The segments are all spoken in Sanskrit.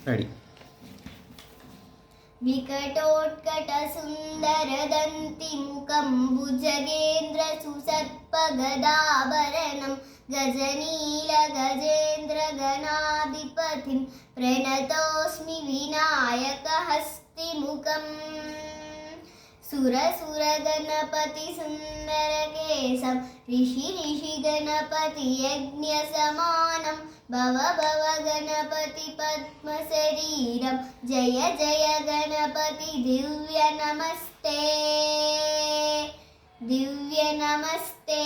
ರೆಡಿ. विकटोत्कटसुन्दरदन्तिमुखं भुजगेन्द्रसुसर्पगदाभरणं गजनीलगजेन्द्रगणाधिपतिं प्रणतोऽस्मि विनायकहस्तिमुखम् सुरसुरगणपतिसुन्दरकेशं ऋषिगणपतियज्ञसमानं भव भव गणपति पद्मशरीरं जय जय गणपति दिव्य नमस्ते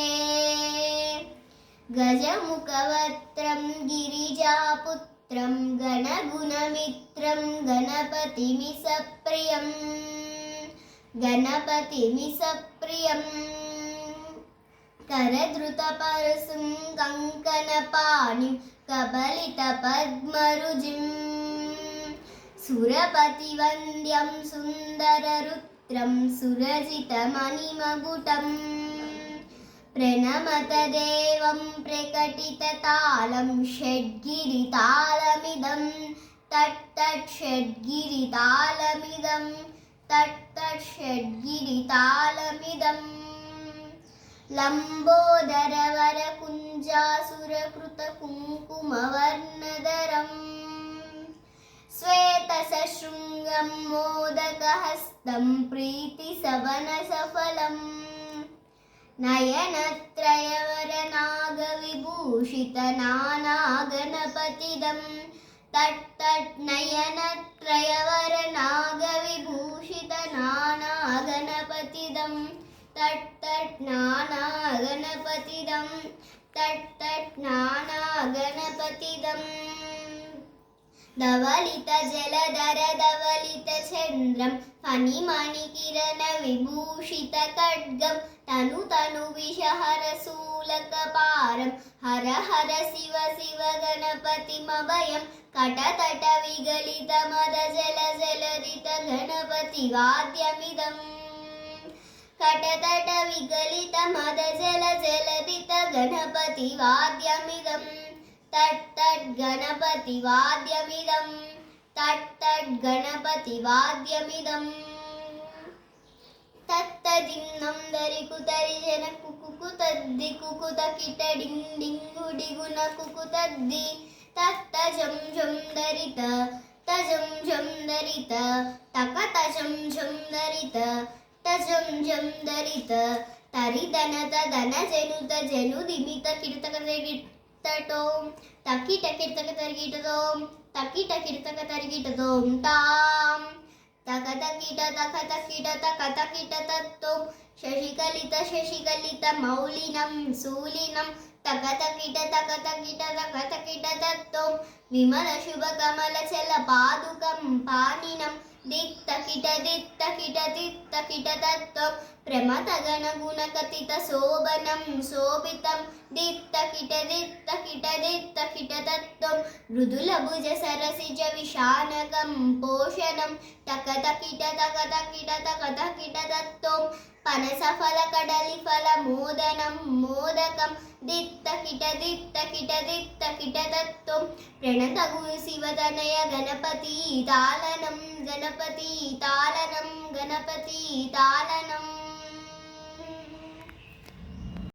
गजमुखवक्त्रं गिरिजापुत्रं गणगुणमित्रं गणपतिमिसप्रियं करधृतपरशुं कङ्कणपाणिं कबलितपद्मरुजिं सुरपतिवन्द्यं सुन्दररुद्रं सुरजितमणिमकुटं प्रणमत देवं प्रकटिततालं षड्गिरितालमिदं तट् षड्गिरितालमिदं लम्बोदरवरकुञ्जासुरकृतकुङ्कुमवर्णधरम् श्वेतसशृङ्गं मोदकहस्तं प्रीतिसवनसफलम् नयनत्रयवरनागविभूषितनानागणपतिदं तट् नयनत्रयवरनागविभूषितनानागणपतिदं तट् नानागणपतिदं धवलितजलधर धवलितचन्द्रं फणिमणिकिरणविभूषितखड्गं तनुविषहरशूलकपारं हर हर शिव शिव गणपतिमभयं कटतटविगलितमदजलजलधित गणपतिवाद्यमिदं कटतटविगलितमदजलजलधित गणपतिवाद्यमिदं तट् गणपतिवाद्यमिदं तत्तदिन्नं दरिकुतरिजन कुकुतद्दि कुकुतकिटडिङ्डिङ्गुडिगुण कुकुतद्दि तत्तजं झं दरित तजं झं दरित तकतजं झं दरित तजं झं दरित तरिदन तदन जनुत जनुदिमित किटतकतकिटतों तकिटकिटतकतरिगिटतों तकिटकिटतकतरिगिटतों तां तकतकिटतकतकिटतकतकिटतत्तों शशिकलितमौलिनं शूलिनं तकतकिटतकतकिटतकतकिटतत्तों विमलशुभकमलचलपादुकं पाणिनं दित्तकिटतत्तों प्रमथगणगुणकथितशोभनं शोभितं दित्तकिटतत्तों मृदुलभुजसरसिजविशानकं पोषणं तकतकिटतकतकिटतकतकिटतत्तों पनसफलकडलिफलमोदनं मोदकं दित्तकिटतत्तों प्रणतगुरु शिवतनय गणपतितालनं